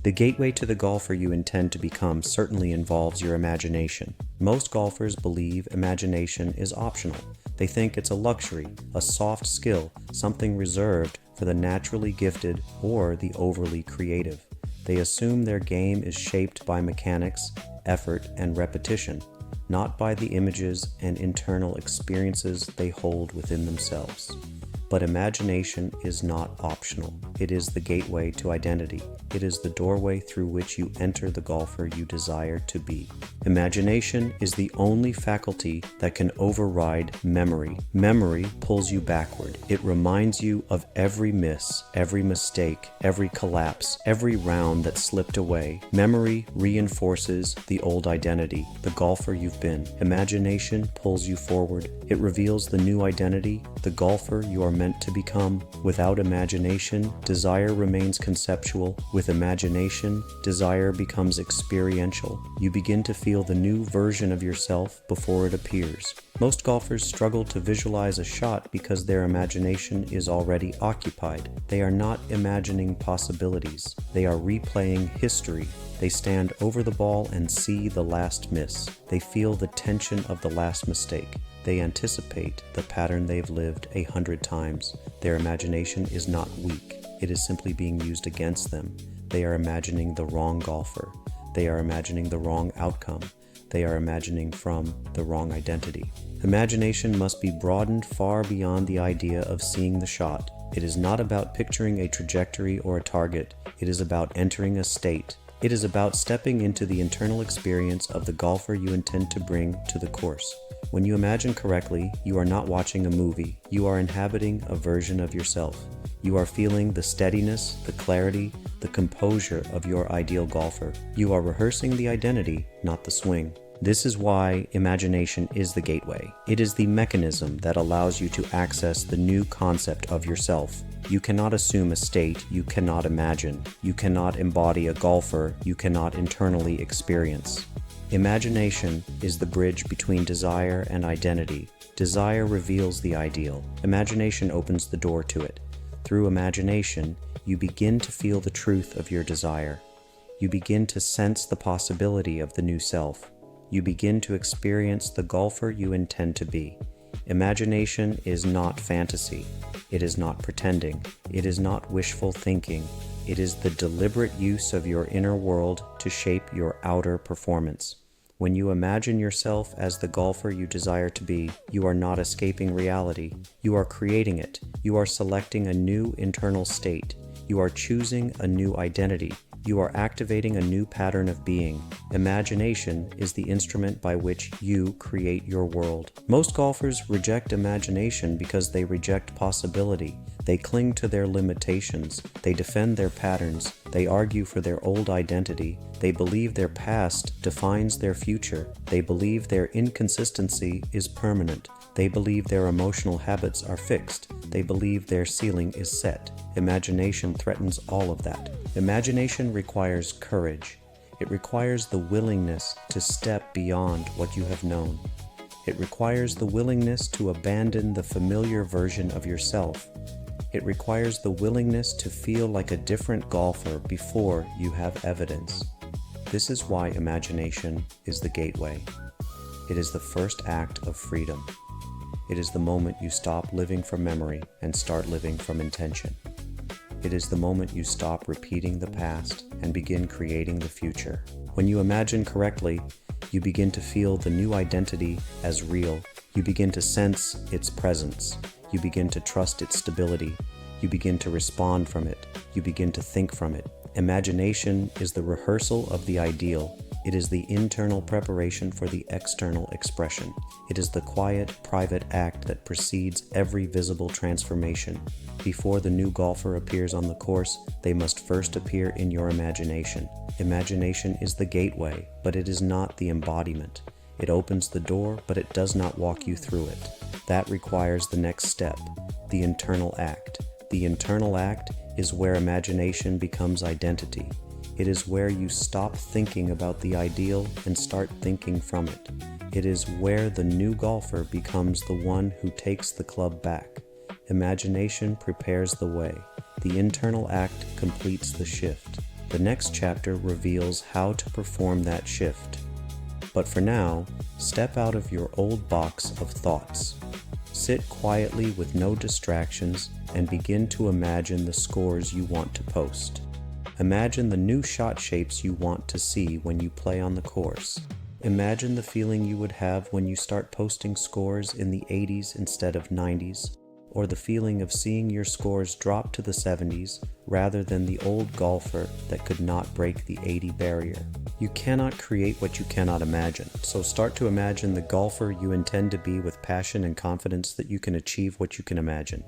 The gateway to the golfer you intend to become certainly involves your imagination. Most golfers believe imagination is optional. They think it's a luxury, a soft skill, something reserved for the naturally gifted or the overly creative. They assume their game is shaped by mechanics, effort, and repetition, not by the images and internal experiences they hold within themselves. But imagination is not optional. It is the gateway to identity. It is the doorway through which you enter the golfer you desire to be. Imagination is the only faculty that can override memory. Memory pulls you backward. It reminds you of every miss, every mistake, every collapse, every round that slipped away. Memory reinforces the old identity, the golfer you've been. Imagination pulls you forward. It reveals the new identity, the golfer you are meant to become. Without imagination, desire remains conceptual. With imagination, desire becomes experiential. You begin to feel the new version of yourself before it appears. Most golfers struggle to visualize a shot because their imagination is already occupied. They are not imagining possibilities. They are replaying history. They stand over the ball and see the last miss. They feel the tension of the last mistake. They anticipate the pattern they've lived 100 times. Their imagination is not weak. It is simply being used against them. They are imagining the wrong golfer. They are imagining the wrong outcome. They are imagining from the wrong identity. Imagination must be broadened far beyond the idea of seeing the shot. It is not about picturing a trajectory or a target. It is about entering a state. It is about stepping into the internal experience of the golfer you intend to bring to the course. When you imagine correctly, you are not watching a movie. You are inhabiting a version of yourself. You are feeling the steadiness, the clarity, the composure of your ideal golfer. You are rehearsing the identity, not the swing. This is why imagination is the gateway. It is the mechanism that allows you to access the new concept of yourself. You cannot assume a state you cannot imagine. You cannot embody a golfer you cannot internally experience. Imagination is the bridge between desire and identity. Desire reveals the ideal. Imagination opens the door to it. Through imagination, you begin to feel the truth of your desire. You begin to sense the possibility of the new self. You begin to experience the golfer you intend to be. Imagination is not fantasy. It is not pretending. It is not wishful thinking. It is the deliberate use of your inner world to shape your outer performance. When you imagine yourself as the golfer you desire to be, you are not escaping reality. You are creating it. You are selecting a new internal state. You are choosing a new identity. You are activating a new pattern of being. Imagination is the instrument by which you create your world. Most golfers reject imagination because they reject possibility. They cling to their limitations. They defend their patterns. They argue for their old identity. They believe their past defines their future. They believe their inconsistency is permanent. They believe their emotional habits are fixed. They believe their ceiling is set. Imagination threatens all of that. Imagination requires courage. It requires the willingness to step beyond what you have known. It requires the willingness to abandon the familiar version of yourself. It requires the willingness to feel like a different golfer before you have evidence. This is why imagination is the gateway. It is the first act of freedom. It is the moment you stop living from memory and start living from intention. It is the moment you stop repeating the past and begin creating the future. When you imagine correctly, you begin to feel the new identity as real. You begin to sense its presence. You begin to trust its stability. You begin to respond from it. You begin to think from it. Imagination is the rehearsal of the ideal. It is the internal preparation for the external expression. It is the quiet, private act that precedes every visible transformation. Before the new golfer appears on the course, they must first appear in your imagination. Imagination is the gateway, but it is not the embodiment. It opens the door, but it does not walk you through it. That requires the next step, the internal act. The internal act is where imagination becomes identity. It is where you stop thinking about the ideal and start thinking from it. It is where the new golfer becomes the one who takes the club back. Imagination prepares the way. The internal act completes the shift. The next chapter reveals how to perform that shift. But for now, step out of your old box of thoughts. Sit quietly with no distractions and begin to imagine the scores you want to post. Imagine the new shot shapes you want to see when you play on the course. Imagine the feeling you would have when you start posting scores in the 80s instead of 90s, or the feeling of seeing your scores drop to the 70s rather than the old golfer that could not break the 80 barrier. You cannot create what you cannot imagine, so start to imagine the golfer you intend to be with passion and confidence that you can achieve what you can imagine.